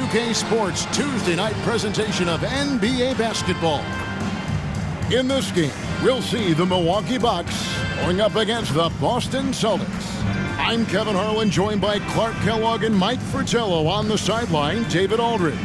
2K Sports Tuesday night presentation of NBA basketball. In this game, we'll see the Milwaukee Bucks going up against the Boston Celtics. I'm Kevin Harlan, joined by Clark Kellogg and Mike Fratello. On the sideline, David Aldridge.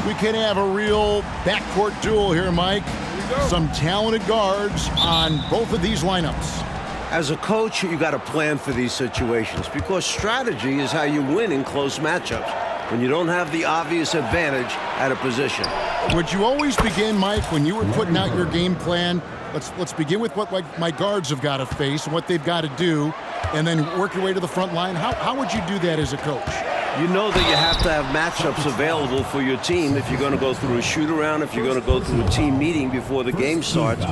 We can have a real backcourt duel here, Mike. Some talented guards on both of these lineups. As a coach, you got to plan for these situations because strategy is how you win in close matchups when you don't have the obvious advantage at a position. Would you always begin, Mike, when you were putting out your game plan? Let's begin with what my guards have got to face and what they've got to do, and then work your way to the front line. How would you do that as a coach? You know that you have to have matchups available for your team if you're going to go through a shoot-around, if you're going to go through a team meeting before the game starts.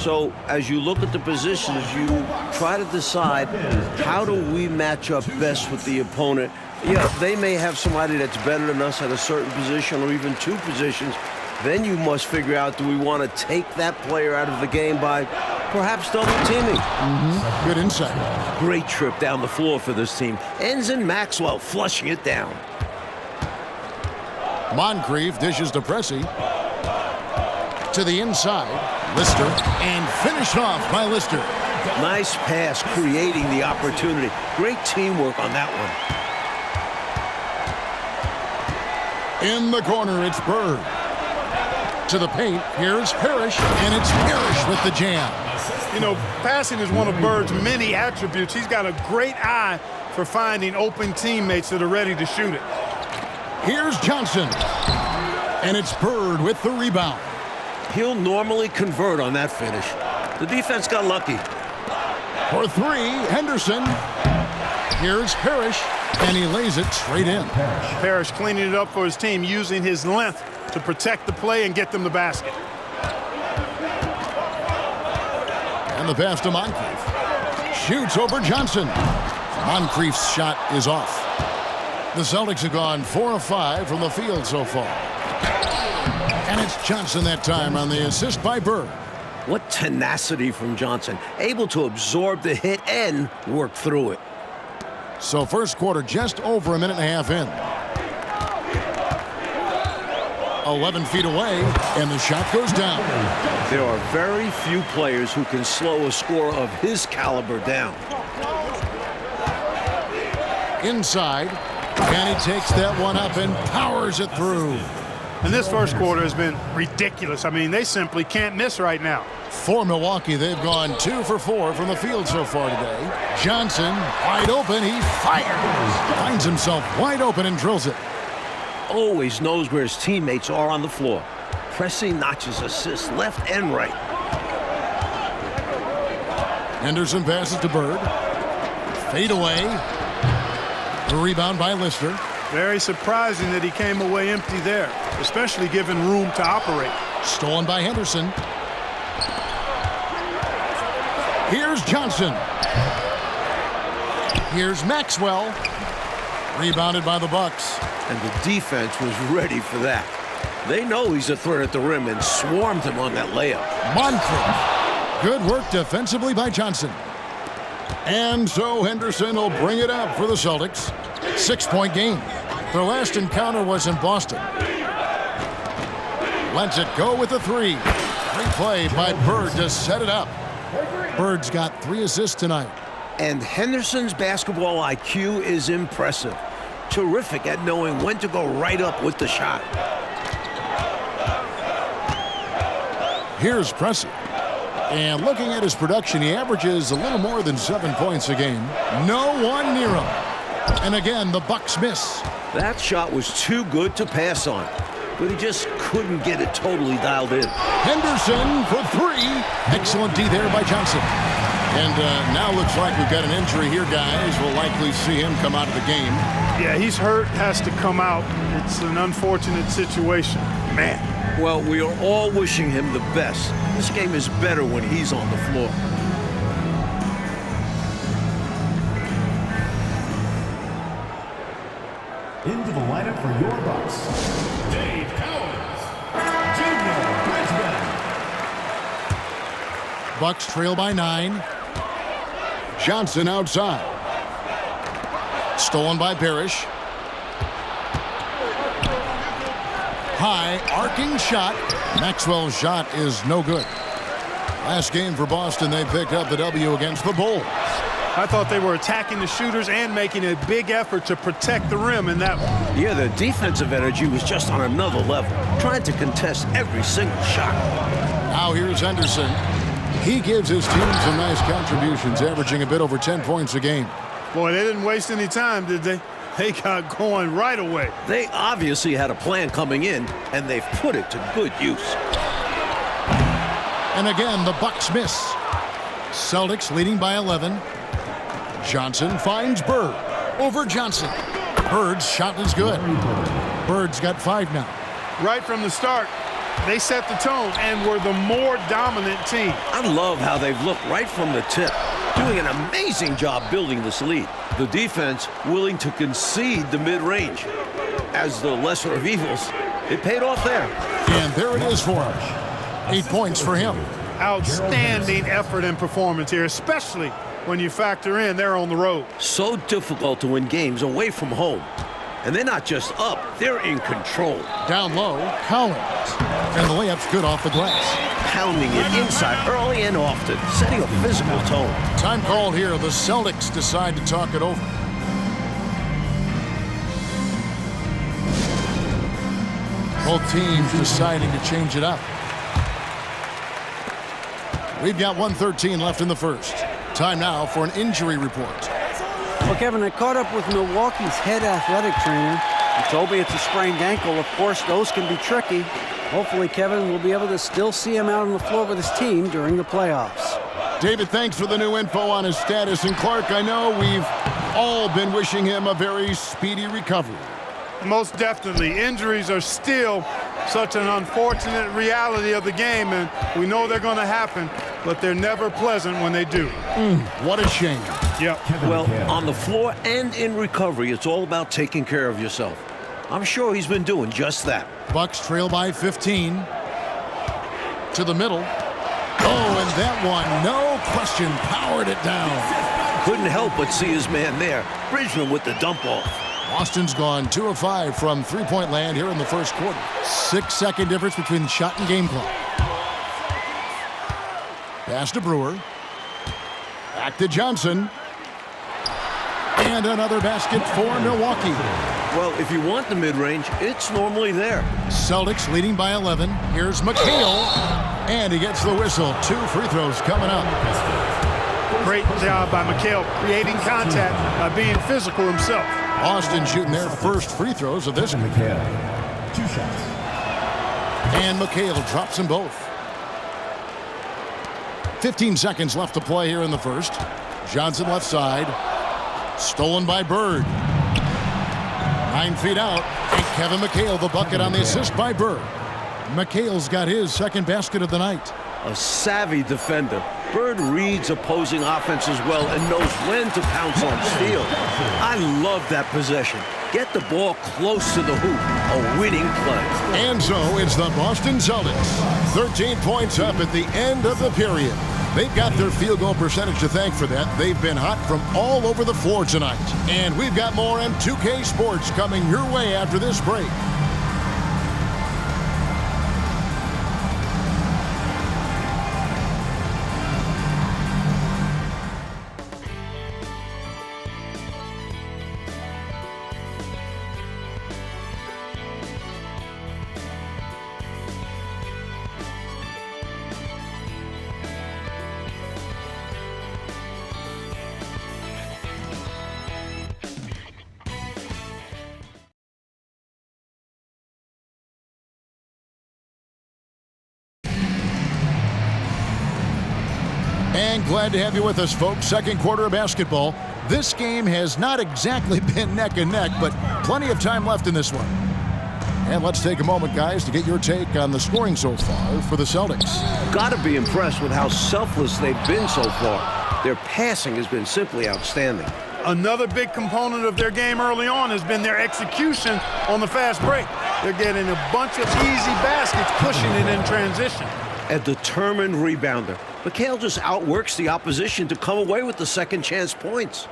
So as you look at the positions, you try to decide, how do we match up best with the opponent? Yeah, they may have somebody that's better than us at a certain position or even two positions. Then you must figure out, do we want to take that player out of the game by perhaps double teaming? Good insight. Great trip down the floor for this team. Ends in Maxwell flushing it down. Moncrief dishes to Pressey. To the inside, Lister, and finished off by Lister. Nice pass, creating the opportunity. Great teamwork on that one. In the corner, it's Bird. To the paint, here's Parrish, and it's Parrish with the jam. You know, passing is one of Bird's many attributes. He's got a great eye for finding open teammates that are ready to shoot it. Here's Johnson, and it's Bird with the rebound. He'll normally convert on that finish. The defense got lucky. For three, Henderson. Here's Parrish, and he lays it straight in. Parrish cleaning it up for his team, using his length to protect the play and get them the basket. And the pass to Moncrief. Shoots over Johnson. Moncrief's shot is off. The Celtics have gone 4 of 5 from the field so far. And it's Johnson that time on the assist by Bird. What tenacity from Johnson. Able to absorb the hit and work through it. So first quarter just over a minute and a half in. 11 feet away, and the shot goes down. There are very few players who can slow a scorer of his caliber down. Inside, and he takes that one up and powers it through. And this first quarter has been ridiculous. I mean, they simply can't miss right now. For Milwaukee, they've gone 2 for 4 from the field so far today. Johnson, wide open, he fires. Finds himself wide open and drills it. Always knows where his teammates are on the floor. Pressing notches assists left and right. Henderson passes to Bird. Fade away. The rebound by Lister. Very surprising that he came away empty there, especially given room to operate. Stolen by Henderson. Here's Johnson. Here's Maxwell. Rebounded by the Bucks. And the defense was ready for that. They know he's a threat at the rim and swarmed him on that layup. Moncrief. Good work defensively by Johnson. And so Henderson will bring it up for the Celtics. 6-point game. Their last encounter was in Boston. Lets it go with the three. Great play by Bird to set it up. Bird's got 3 assists tonight. And Henderson's basketball IQ is impressive. Terrific at knowing when to go right up with the shot. Here's Pressey. And looking at his production, he averages a little more than 7 points a game. No one near him. And again, the Bucks miss. That shot was too good to pass on, but he just couldn't get it totally dialed in. Henderson for 3. Excellent D there by Johnson. And now looks like we've got an injury here, guys. We'll likely see him come out of the game. Yeah, he's hurt, has to come out. It's an unfortunate situation. Man. Well, we are all wishing him the best. This game is better when he's on the floor. into the lineup for your Bucks, Dave Cowens, Junior Bridgman. Bucks trail by 9. Johnson outside. Stolen by Parrish. High, arcing shot. Maxwell's shot is no good. Last game for Boston, they picked up the W against the Bulls. I thought they were attacking the shooters and making a big effort to protect the rim in that one. Yeah, the defensive energy was just on another level, trying to contest every single shot. Now here's Henderson. He gives his team some nice contributions, averaging a bit over 10 points a game. Boy, they didn't waste any time, did they? They got going right away. They obviously had a plan coming in, and they've put it to good use. And again, the Bucks miss. Celtics leading by 11. Johnson finds Bird over Johnson. Bird's shot is good. Bird's got 5 now. Right from the start, they set the tone and were the more dominant team. I love how they've looked right from the tip, doing an amazing job building this lead. The defense willing to concede the mid-range. As the lesser of evils, it paid off there. And there it is for him. 8 points for him. Outstanding effort and performance here, especially when you factor in they're on the road. So difficult to win games away from home. And they're not just up, they're in control. Down low, Collins. And the layup's good off the glass. Pounding it inside early and often, setting a physical tone. Time called here. The Celtics decide to talk it over. Both teams deciding to change it up. We've got 1:13 left in the first. Time now for an injury report. Well, Kevin, I caught up with Milwaukee's head athletic trainer. He told me it's a sprained ankle. Of course, those can be tricky. Hopefully, Kevin will be able to still see him out on the floor with his team during the playoffs. David, thanks for the new info on his status. And Clark, I know we've all been wishing him a very speedy recovery. Most definitely. Injuries are still such an unfortunate reality of the game, and we know they're going to happen, but they're never pleasant when they do. What a shame. Yep. Well, on the floor and in recovery, it's all about taking care of yourself. I'm sure he's been doing just that. Bucks trail by 15. To the middle. Oh, and that one, no question, powered it down. Couldn't help but see his man there. Bridgman with the dump off. Boston's gone 2 of 5 from three-point land here in the first quarter. 6-second difference between shot and game clock. Pass to Brewer. Back to Johnson. And another basket for Milwaukee. Well, if you want the mid-range, it's normally there. Celtics leading by 11. Here's McHale. And he gets the whistle. 2 free throws coming up. Great job by McHale creating contact by being physical himself. Boston shooting their first free throws of this game. 2 shots. And McHale drops them both. 15 seconds left to play here in the first. Johnson left side. Stolen by Bird. 9 feet out. And Kevin McHale the bucket on the assist by Bird. McHale's got his second basket of the night. A savvy defender. Bird reads opposing offenses well and knows when to pounce on steal. I love that possession. Get the ball close to the hoop. A winning play. And so it's the Boston Celtics. 13 points up at the end of the period. They've got their field goal percentage to thank for that. They've been hot from all over the floor tonight. And we've got more M2K Sports coming your way after this break. And glad to have you with us, folks. Second quarter of basketball. This game has not exactly been neck and neck, but plenty of time left in this one. And let's take a moment, guys, to get your take on the scoring so far for the Celtics. Got to be impressed with how selfless they've been so far. Their passing has been simply outstanding. Another big component of their game early on has been their execution on the fast break. They're getting a bunch of easy baskets, pushing it in transition. A determined rebounder. McHale just outworks the opposition to come away with the second chance points.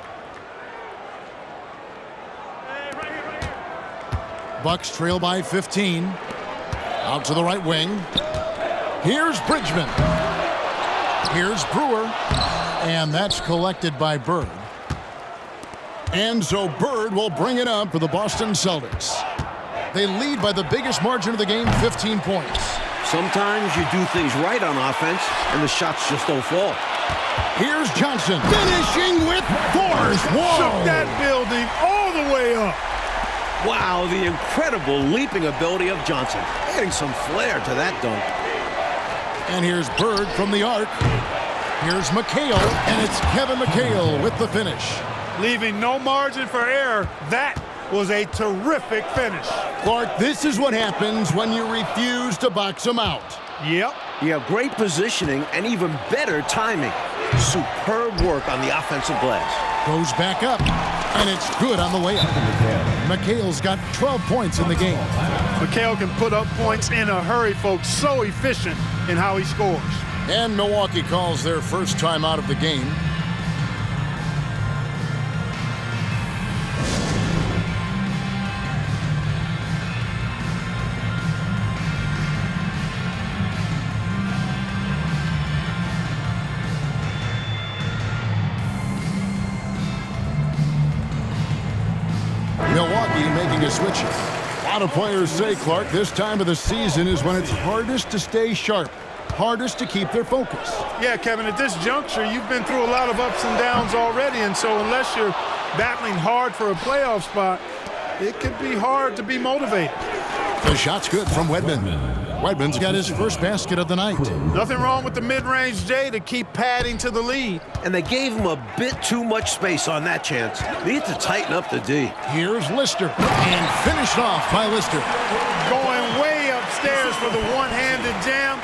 Bucks trail by 15. Out to the right wing. Here's Bridgman. Here's Brewer. And that's collected by Bird. And so Bird will bring it up for the Boston Celtics. They lead by the biggest margin of the game, 15 points. Sometimes you do things right on offense, and the shots just don't fall. Here's Johnson, finishing with force. Whoa! Shook that building all the way up. Wow, the incredible leaping ability of Johnson. Adding some flair to that dunk. And here's Bird from the arc. Here's McHale, and it's Kevin McHale with the finish. Leaving no margin for error. That was a terrific finish. Clark, this is what happens when you refuse to box them out. Yep. You have great positioning and even better timing. Superb work on the offensive glass. Goes back up, and it's good on the way up. McHale's got 12 points in the game. McHale can put up points in a hurry, folks. So efficient in how he scores. And Milwaukee calls their first time out of the game. Milwaukee making a switch. A lot of players say, Clark, this time of the season is when it's hardest to stay sharp, hardest to keep their focus. Yeah, Kevin, at this juncture, you've been through a lot of ups and downs already, and so unless you're battling hard for a playoff spot, it could be hard to be motivated. The shot's good from Wedman. Wedman's got his first basket of the night. Nothing wrong with the mid-range J to keep padding to the lead. And they gave him a bit too much space on that chance. They need to tighten up the D. Here's Lister, and finished off by Lister. Going way upstairs for the one-handed jam.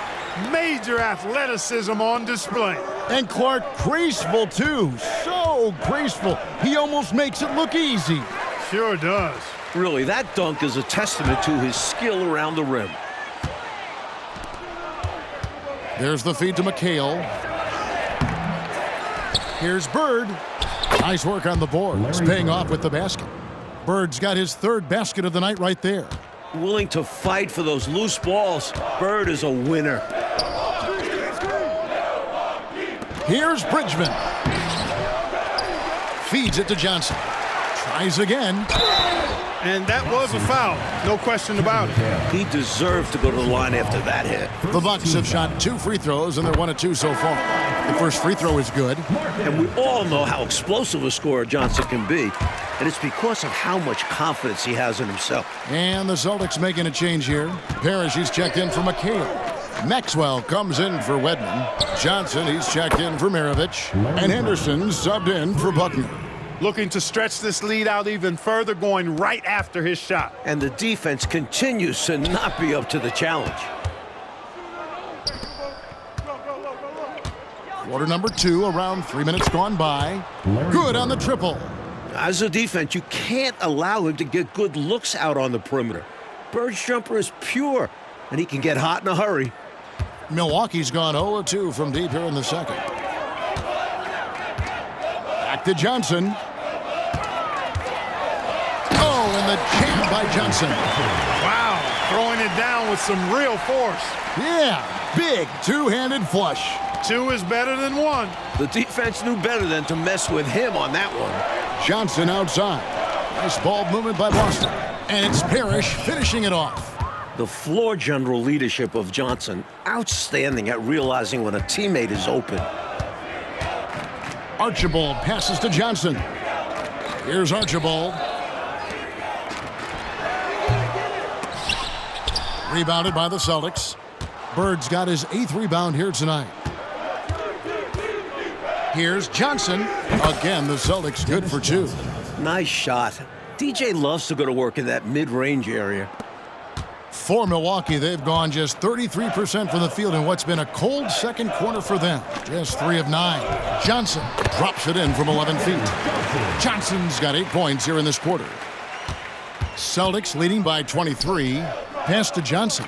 Major athleticism on display. And Clark graceful, too. So graceful. He almost makes it look easy. Sure does. Really, that dunk is a testament to his skill around the rim. There's the feed to McHale. Here's Bird. Nice work on the boards, paying off with the basket. Bird's got his third basket of the night right there. Willing to fight for those loose balls. Bird is a winner. Here's Bridgman. Feeds it to Johnson. Tries again. And that was a foul. No question about it. He deserved to go to the line after that hit. The Bucks have shot 2 free throws, and they're 1 of 2 so far. The first free throw is good. And we all know how explosive a scorer Johnson can be. And it's because of how much confidence he has in himself. And the Celtics making a change here. Parrish, he's checked in for McHale. Maxwell comes in for Wedman. Johnson, he's checked in for Maravich. And Henderson subbed in for Buckner. Looking to stretch this lead out even further, going right after his shot. And the defense continues to not be up to the challenge. Quarter number 2, around 3 minutes gone by. Good on the triple. As a defense, you can't allow him to get good looks out on the perimeter. Bird's jumper is pure, and he can get hot in a hurry. Milwaukee's gone 0-2 from deep here in the second. Back to Johnson. Oh, and the jam by Johnson. Wow, throwing it down with some real force. Yeah, big two-handed flush. 2 is better than 1. The defense knew better than to mess with him on that one. Johnson outside. Nice ball movement by Boston. And it's Parrish finishing it off. The floor general leadership of Johnson, outstanding at realizing when a teammate is open. Archibald passes to Johnson. Here's Archibald. Rebounded by the Celtics. Bird's got his 8th rebound here tonight. Here's Johnson. Again, the Celtics good for 2. Nice shot. DJ loves to go to work in that mid-range area. For Milwaukee, they've gone just 33% from the field in what's been a cold second quarter for them. Just 3 of 9. Johnson drops it in from 11 feet. Johnson's got 8 points here in this quarter. Celtics leading by 23. Pass to Johnson.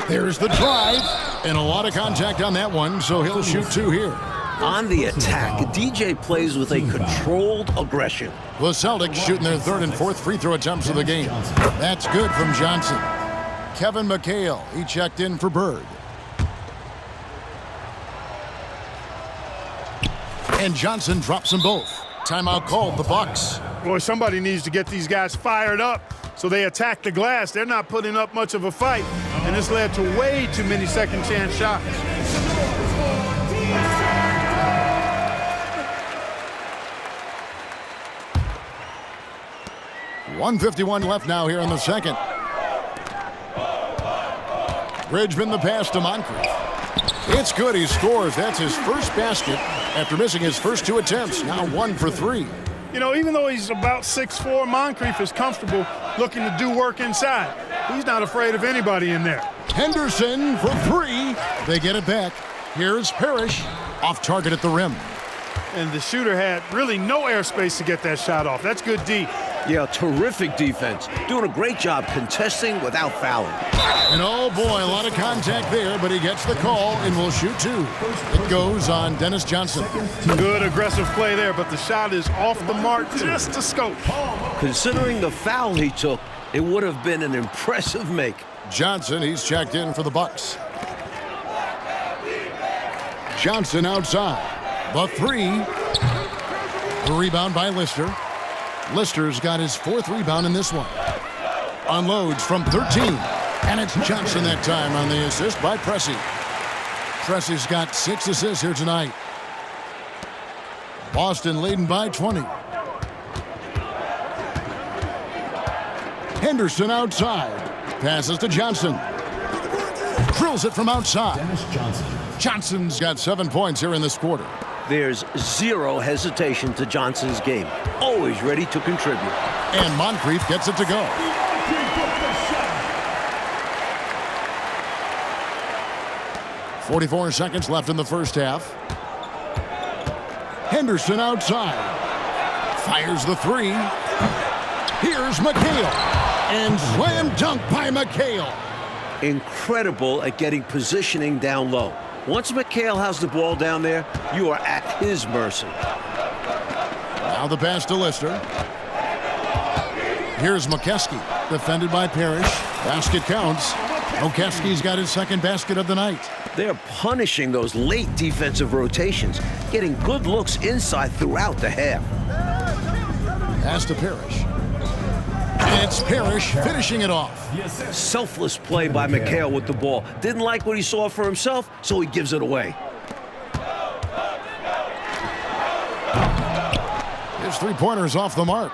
There's the drive. And a lot of contact on that one, so he'll shoot 2 here. On the attack, DJ plays with a controlled aggression. The Celtics shooting their 3rd and 4th free throw attempts of the game. That's good from Johnson. Kevin McHale, he checked in for Bird. And Johnson drops them both. Timeout called, the Bucks. Boy, somebody needs to get these guys fired up so they attack the glass. They're not putting up much of a fight, and this led to way too many second chance shots. .151 left now here in the second. Bridgman the pass to Moncrief. It's good, he scores. That's his first basket after missing his first 2 attempts. Now 1 for 3. You know, even though he's about 6'4", Moncrief is comfortable looking to do work inside. He's not afraid of anybody in there. Henderson for 3. They get it back. Here's Parrish. Off target at the rim. And the shooter had really no airspace to get that shot off. That's good D. Yeah, terrific defense. Doing a great job contesting without fouling. And oh boy, a lot of contact there, but he gets the call and will shoot 2. It goes on Dennis Johnson. Good aggressive play there, but the shot is off the mark just a scope. Considering the foul he took, it would have been an impressive make. Johnson, he's checked in for the Bucks. Johnson outside. The 3. The rebound by Lister. Lister's got his 4th rebound in this one. Unloads from 13. And it's Johnson that time on the assist by Pressey. Pressey's got 6 assists here tonight. Boston leading by 20. Henderson outside. Passes to Johnson. Drills it from outside. Johnson's got 7 points here in this quarter. There's zero hesitation to Johnson's game. Always ready to contribute. And Moncrief gets it to go. .44 seconds left in the first half. Henderson outside. Fires the 3. Here's McHale. And slam dunk by McHale. Incredible at getting positioning down low. Once McHale has the ball down there, you are at his mercy. Now the pass to Lister. Here's McKeskey, defended by Parrish. Basket counts. Okeski's got his 2nd basket of the night. They're punishing those late defensive rotations, getting good looks inside throughout the half. Pass to Parrish. And it's Parrish finishing it off. Selfless play by McHale with the ball. Didn't like what he saw for himself, so he gives it away. His 3-pointer's off the mark.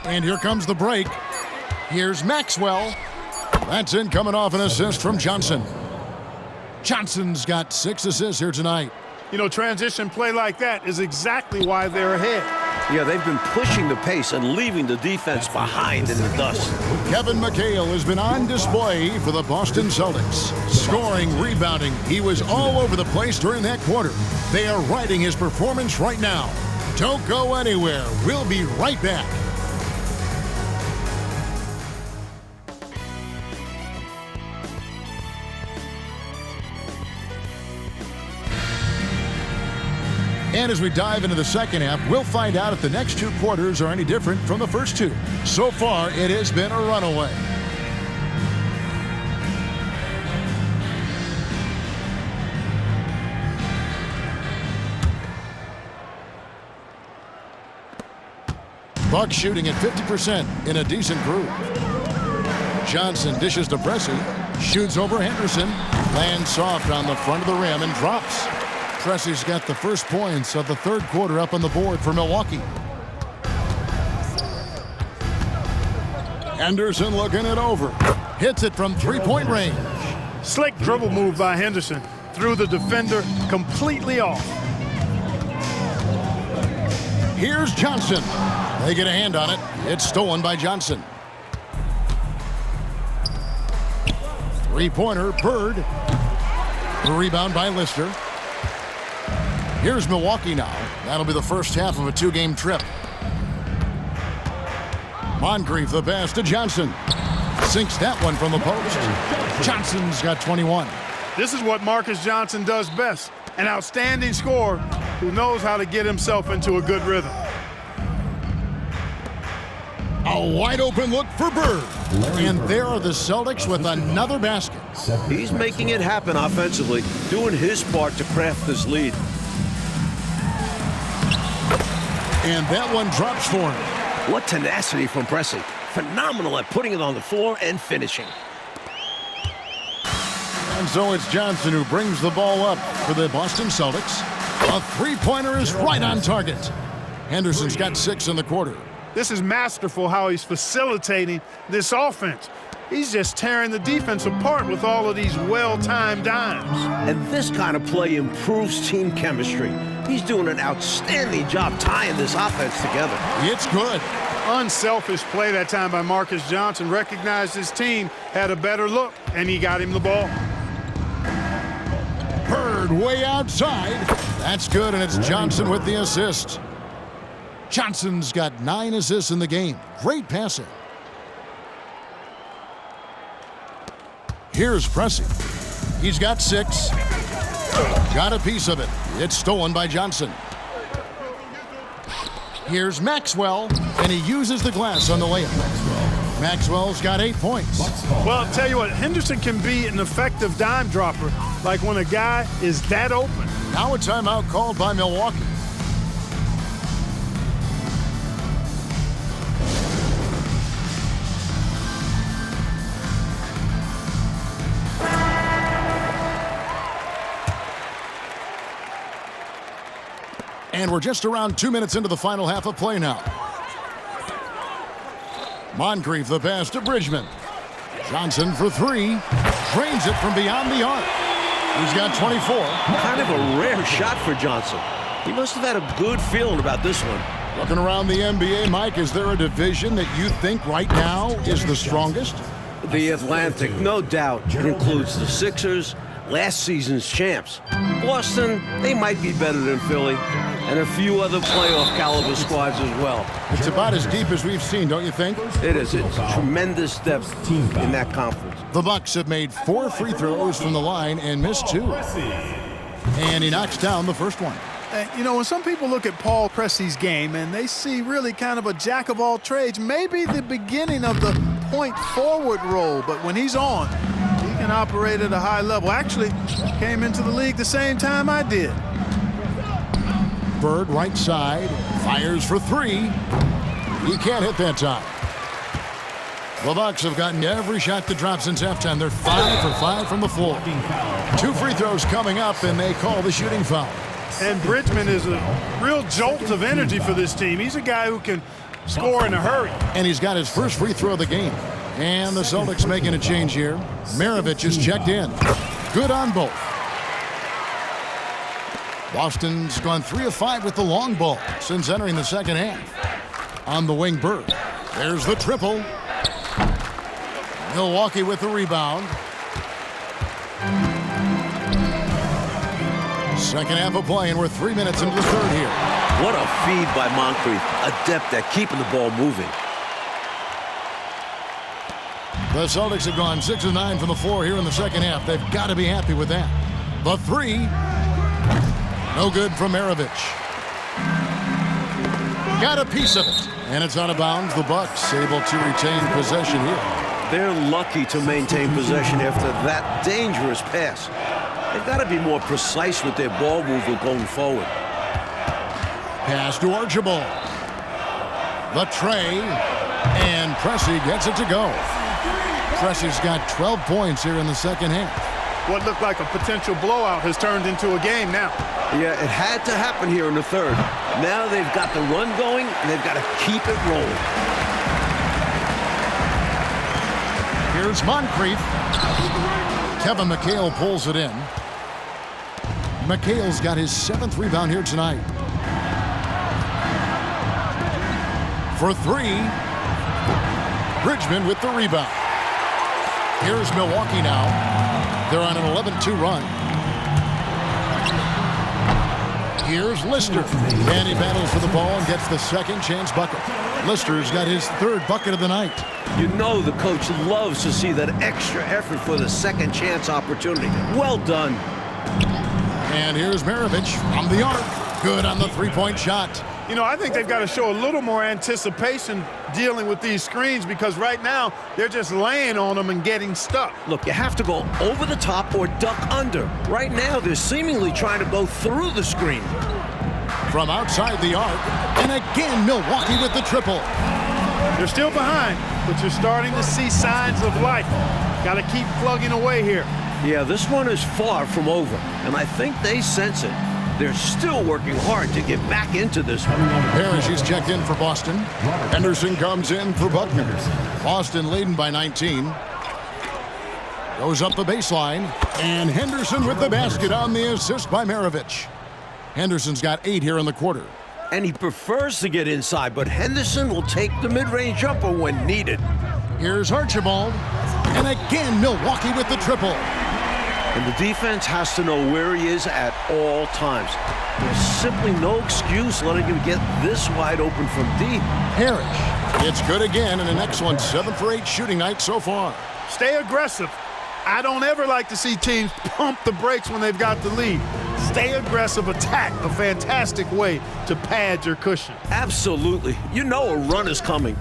And here comes the break. Here's Maxwell. That's in, coming off an assist from Johnson. Johnson's got 6 assists here tonight. You know, transition play like that is exactly why they're ahead. Yeah, they've been pushing the pace and leaving the defense behind in the dust. Kevin McHale has been on display for the Boston Celtics. Scoring, rebounding, he was all over the place during that quarter. They are riding his performance right now. Don't go anywhere. We'll be right back. And as we dive into the second half, we'll find out if the next 2 quarters are any different from the first 2. So far, it has been a runaway. Bucks shooting at 50% in a decent group. Johnson dishes to Pressey, shoots over Henderson, lands soft on the front of the rim and drops. Pressey's got the first points of the 3rd quarter up on the board for Milwaukee. Henderson looking it over. Hits it from 3-point range. Slick dribble move by Henderson. Threw the defender completely off. Here's Johnson. They get a hand on it. It's stolen by Johnson. Three-pointer, Bird. The rebound by Lister. Here's Milwaukee now. That'll be the first half of a two-game trip. Moncrief, the pass to Johnson. Sinks that one from the post. Johnson's got 21. This is what Marcus Johnson does best. An outstanding scorer who knows how to get himself into a good rhythm. A wide-open look for Bird. And there are the Celtics with another basket. He's making it happen offensively, doing his part to craft this lead. And that one drops for him. What tenacity from Pressey. Phenomenal at putting it on the floor and finishing. And so it's Johnson who brings the ball up for the Boston Celtics. A three-pointer is right on target. Henderson's got 6 in the quarter. This is masterful how he's facilitating this offense. He's just tearing the defense apart with all of these well-timed dimes. And this kind of play improves team chemistry. He's doing an outstanding job tying this offense together. It's good. Unselfish play that time by Marcus Johnson. Recognized his team had a better look, and he got him the ball. Bird way outside. That's good, and it's Johnson with the assist. Johnson's got 9 assists in the game. Great passing. Here's Pressey. He's got 6. Got a piece of it. It's stolen by Johnson. Here's Maxwell, and he uses the glass on the layup. Maxwell's got 8 points. Well, I'll tell you what, Henderson can be an effective dime dropper, like when a guy is that open. Now a timeout called by Milwaukee. And we're just around 2 minutes into the final half of play now. Moncrief, the pass to Bridgman. Johnson for 3. Drains it from beyond the arc. He's got 24. Kind of a rare shot for Johnson. He must have had a good feeling about this one. Looking around the NBA, Mike, is there a division that you think right now is the strongest? The Atlantic, no doubt. It includes the Sixers, last season's champs. Boston, they might be better than Philly, and a few other playoff caliber squads as well. It's about as deep as we've seen, don't you think? It is. It's tremendous depth in that conference. The Bucks have made 4 free throws from the line and missed 2. And he knocks down the first one. You know, when some people look at Paul Pressey's game and they see really kind of a jack of all trades, maybe the beginning of the point forward role, but when he's on, he can operate at a high level. Actually, came into the league the same time I did. Bird right side, fires for 3. He can't hit that time. The Bucks have gotten every shot to drop since halftime. They're 5 for 5 from the floor. 2 free throws coming up, and they call the shooting foul. And Bridgman is a real jolt of energy for this team. He's a guy who can score in a hurry. And he's got his first free throw of the game. And the Celtics making a change here. Maravich is checked in. Good on both. Boston's gone 3 of 5 with the long ball since entering the second half. On the wing, Bird. There's the triple. Milwaukee with the rebound. Second half of play, and we're 3 minutes into the third here. What a feed by Moncrief. Adept at keeping the ball moving. The Celtics have gone 6 of 9 from the floor here in the second half. They've got to be happy with that. The 3. No good from Maravich. Got a piece of it. And it's out of bounds. The Bucks able to retain possession here. They're lucky to maintain possession after that dangerous pass. They've got to be more precise with their ball movement going forward. Pass to Archibald. The tray. And Pressey gets it to go. Pressey's got 12 points here in the second half. What looked like a potential blowout has turned into a game now. Yeah, it had to happen here in the third. Now they've got the run going, and they've got to keep it rolling. Here's Moncrief. Kevin McHale pulls it in. McHale's got his 7th rebound here tonight. For 3. Bridgman with the rebound. Here's Milwaukee now. They're on an 11-2 run. Here's Lister. And he battles for the ball and gets the second chance bucket. Lister's got his third bucket of the night. You know the coach loves to see that extra effort for the second chance opportunity. Well done. And here's Maravich from the arc. Good on the three-point shot. You know, I think they've got to show a little more anticipation dealing with these screens because right now they're just laying on them and getting stuck. Look, you have to go over the top or duck under. Right now, they're seemingly trying to go through the screen. From outside the arc, and again Milwaukee with the triple. They're still behind, but you're starting to see signs of life. Got to keep plugging away here. Yeah, this one is far from over, and I think they sense it. They're still working hard to get back into this one. Parrish is checked in for Boston. Henderson comes in for Buckner. Boston leading by 19. Goes up the baseline, and Henderson with the basket on the assist by Maravich. Henderson's got 8 here in the quarter. And he prefers to get inside, but Henderson will take the mid-range jumper when needed. Here's Archibald, and again Milwaukee with the triple. And the defense has to know where he is at all times. There's simply no excuse letting him get this wide open from deep. Parrish, it's good again, and an excellent 7 for 8 shooting night so far. Stay aggressive. I don't ever like to see teams pump the brakes when they've got the lead. Stay aggressive, attack, a fantastic way to pad your cushion. Absolutely. You know a run is coming.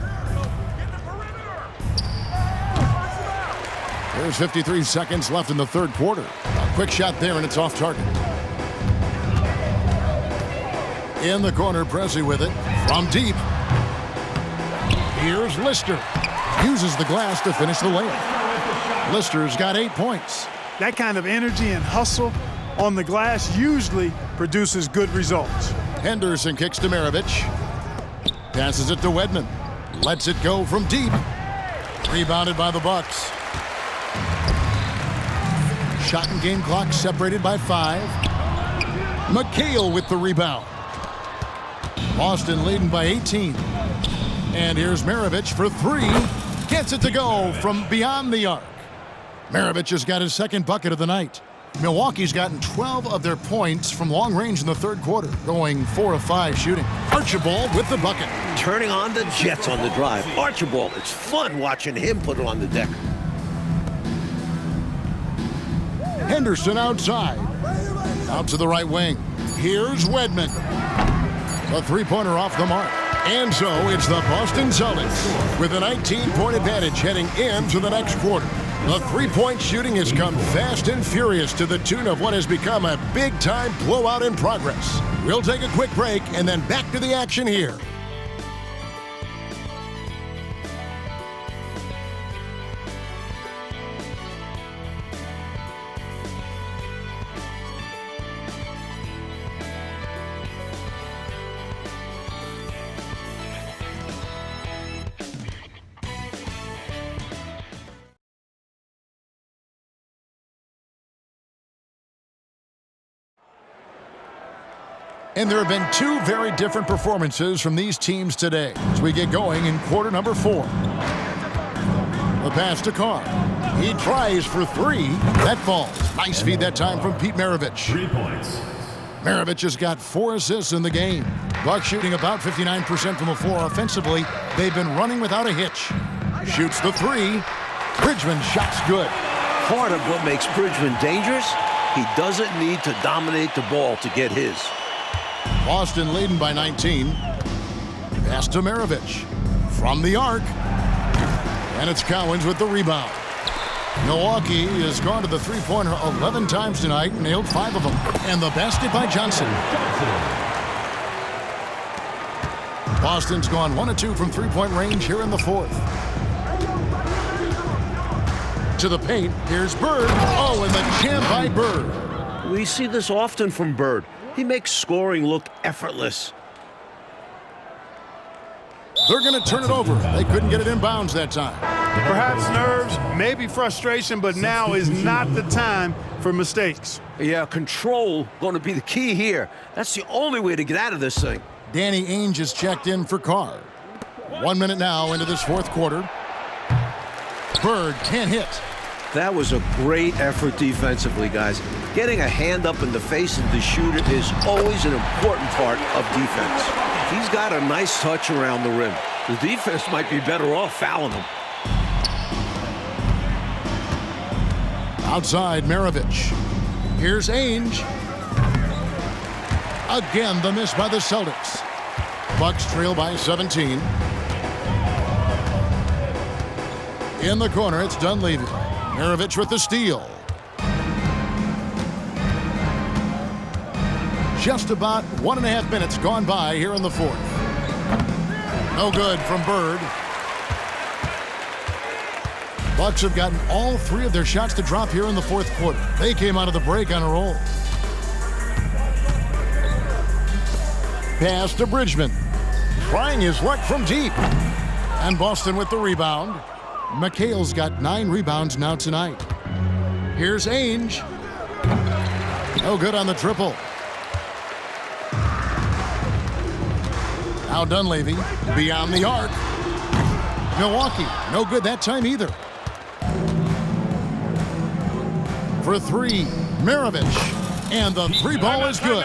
There's 53 seconds left in the third quarter. A quick shot there, and it's off target. In the corner, Pressey with it. From deep. Here's Lister. Uses the glass to finish the layup. Lister's got 8 points. That kind of energy and hustle on the glass usually produces good results. Henderson kicks to Maravich. Passes it to Wedman. Lets it go from deep. Rebounded by the Bucks. Shot and game clock separated by 5. McHale with the rebound. Boston leading by 18. And here's Maravich for 3. Gets it to go from beyond the arc. Maravich has got his second bucket of the night. Milwaukee's gotten 12 of their points from long range in the third quarter, going 4 of 5 shooting. Archibald with the bucket. Turning on the Jets on the drive. Archibald, it's fun watching him put it on the deck. Henderson outside. Out to the right wing. Here's Wedman. A three-pointer off the mark. And so it's the Boston Celtics with a 19-point advantage heading into the next quarter. The three-point shooting has come fast and furious to the tune of what has become a big-time blowout in progress. We'll take a quick break and then back to the action here. And there have been 2 very different performances from these teams today as we get going in quarter number 4. The pass to Carr. He tries for 3. That falls. Nice feed that time from Pete Maravich. 3 points. Maravich has got 4 assists in the game. Bucks shooting about 59% from the floor offensively. They've been running without a hitch. Shoots the 3. Bridgman shot's good. Part of what makes Bridgman dangerous, he doesn't need to dominate the ball to get his. Boston leading by 19. Pass to Maravich. From the arc. And it's Cowens with the rebound. Milwaukee has gone to the three-pointer 11 times tonight, nailed 5 of them. And the basket by Johnson. Boston's gone 1 of 2 from three-point range here in the fourth. To the paint, here's Bird. Oh, and the jam by Bird. We see this often from Bird. He makes scoring look effortless. They're going to turn it over. They couldn't get it in bounds that time. Perhaps nerves, maybe frustration, but now is not the time for mistakes. Yeah, control going to be the key here. That's the only way to get out of this thing. Danny Ainge is checked in for Carr. 1 minute now into this fourth quarter. Bird can't hit. That was a great effort defensively, guys. Getting a hand up in the face of the shooter is always an important part of defense. He's got a nice touch around the rim. The defense might be better off fouling him. Outside, Maravich. Here's Ainge. Again, the miss by the Celtics. Bucks trail by 17. In the corner, it's Dunleavy. Maravich with the steal. Just about 1.5 minutes gone by here in the fourth. No good from Bird. Bucks have gotten all 3 of their shots to drop here in the fourth quarter. They came out of the break on a roll. Pass to Bridgman. Trying his luck from deep. And Boston with the rebound. McHale's got 9 rebounds now tonight. Here's Ainge. No good on the triple. Now Dunleavy beyond the arc. Milwaukee, no good that time either. For 3, Maravich. And the 3 ball is good.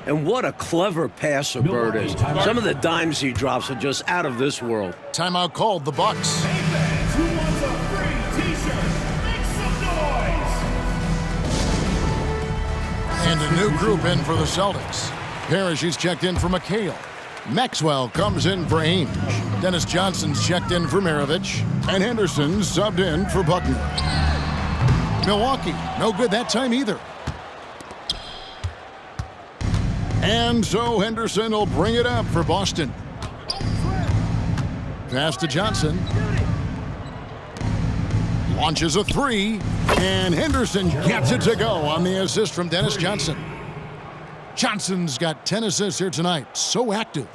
And what a clever passer Bird is. Some of the dimes he drops are just out of this world. Timeout called, the Bucks. Hey fans, who wants a free t-shirt? Make some noise! And a new group in for the Celtics. Parrish, he's checked in for McHale. Maxwell comes in for Ainge. Dennis Johnson's checked in for Maravich. And Henderson subbed in for Buckner. Milwaukee, no good that time either. And so Henderson will bring it up for Boston. Pass to Johnson. Launches a 3. And Henderson gets it to go on the assist from Dennis Johnson. Johnson's got 10 assists here tonight. So active.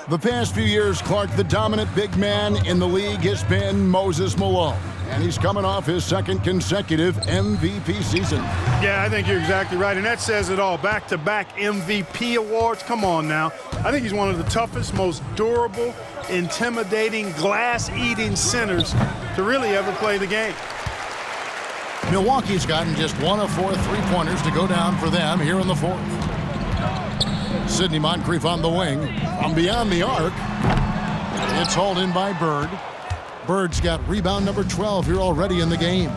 The past few years, Clark, the dominant big man in the league has been Moses Malone. And he's coming off his 2nd consecutive MVP season. Yeah, I think you're exactly right, and that says it all. Back-to-back MVP awards. Come on now. I think he's one of the toughest, most durable, intimidating, glass-eating centers to really ever play the game. Milwaukee's gotten just 1 of 4 3-pointers to go down for them here in the fourth. Sidney Moncrief on the wing. From beyond the arc. It's hauled in by Bird. Bird's got rebound number 12 here already in the game.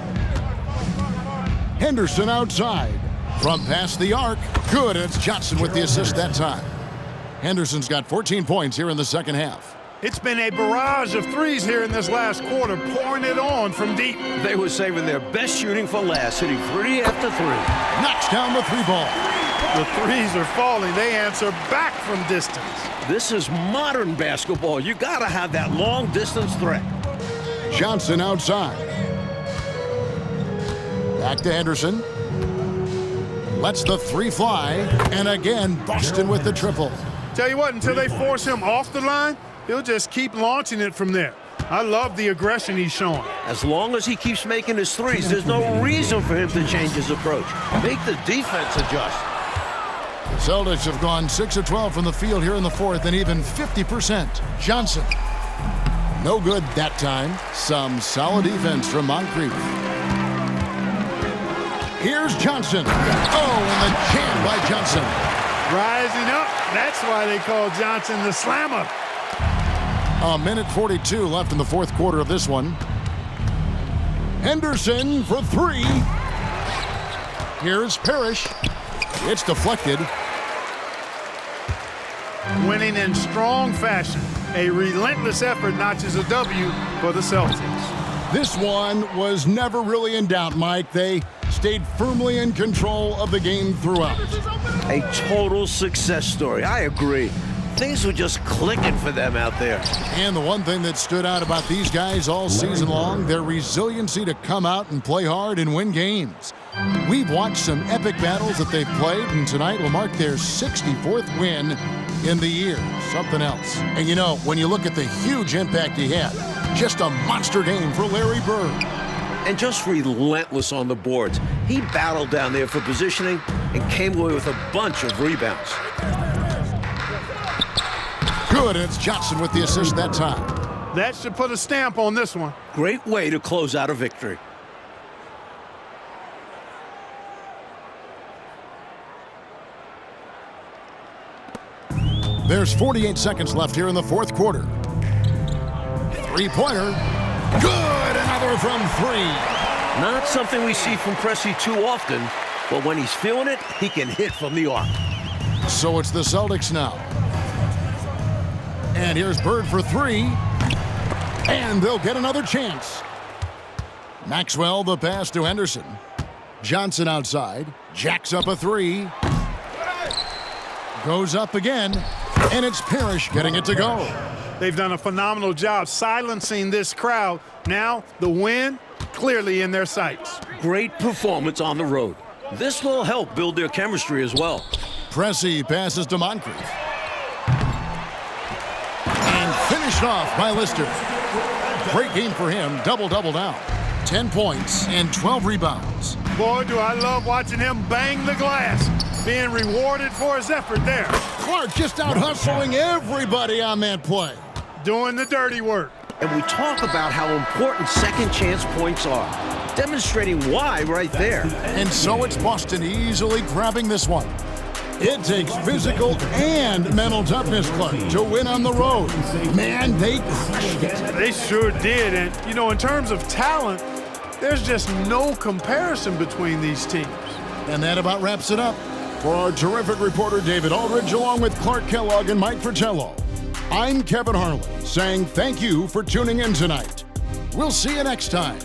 Henderson outside. From past the arc. Good. It's Johnson with the assist that time. Henderson's got 14 points here in the second half. It's been a barrage of threes here in this last quarter, pouring it on from deep. They were saving their best shooting for last, hitting 3 after 3. Knocks down the 3 ball. The threes are falling. They answer back from distance. This is modern basketball. You got to have that long-distance threat. Johnson outside. Back to Henderson. Lets the 3 fly. And again, Boston with the triple. Tell you what, until they force him off the line, he'll just keep launching it from there. I love the aggression he's showing. As long as he keeps making his threes, there's no reason for him to change his approach. Make the defense adjust. The Celtics have gone 6 of 12 from the field here in the fourth, and even 50%. Johnson. No good that time. Some solid defense from Moncrief. Here's Johnson. Oh, and the jam by Johnson. Rising up. That's why they call Johnson the slammer. A minute 42 left in the fourth quarter of this one. Henderson for 3. Here's Parrish. It's deflected. Winning in strong fashion. A relentless effort notches a W for the Celtics. This one was never really in doubt, Mike. They stayed firmly in control of the game throughout. A total success story. I agree. Things were just clicking for them out there. And the one thing that stood out about these guys all season long, their resiliency to come out and play hard and win games. We've watched some epic battles that they've played, and tonight will mark their 64th win in the year. Something else. And you know, when you look at the huge impact he had, just a monster game for Larry Bird. And just relentless on the boards. He battled down there for positioning and came away with a bunch of rebounds. Good, and it's Johnson with the assist that time. That should put a stamp on this one. Great way to close out a victory. There's 48 seconds left here in the fourth quarter. Three-pointer. Good! Another from three. Not something we see from Pressey too often, but when he's feeling it, he can hit from the arc. So it's the Celtics now. And here's Bird for three. And they'll get another chance. Maxwell the pass to Henderson. Johnson outside. Jacks up a three. Goes up again. And it's Parrish getting it to go. They've done a phenomenal job silencing this crowd. Now the win clearly in their sights. Great performance on the road. This will help build their chemistry as well. Pressey passes to Moncrief. And finished off by Lister. Great game for him. Double-double now. 10 points and 12 rebounds. Boy, do I love watching him bang the glass. Being rewarded for his effort there. Clark just out hustling everybody on that play. Doing the dirty work. And we talk about how important second chance points are. Demonstrating why right there. And so it's Boston easily grabbing this one. It takes physical and mental toughness, Clark, to win on the road. Man, they crushed it. They sure did. And, you know, in terms of talent, there's just no comparison between these teams. And that about wraps it up. For our terrific reporter, David Aldridge, along with Clark Kellogg and Mike Fratello, I'm Kevin Harlan, saying thank you for tuning in tonight. We'll see you next time.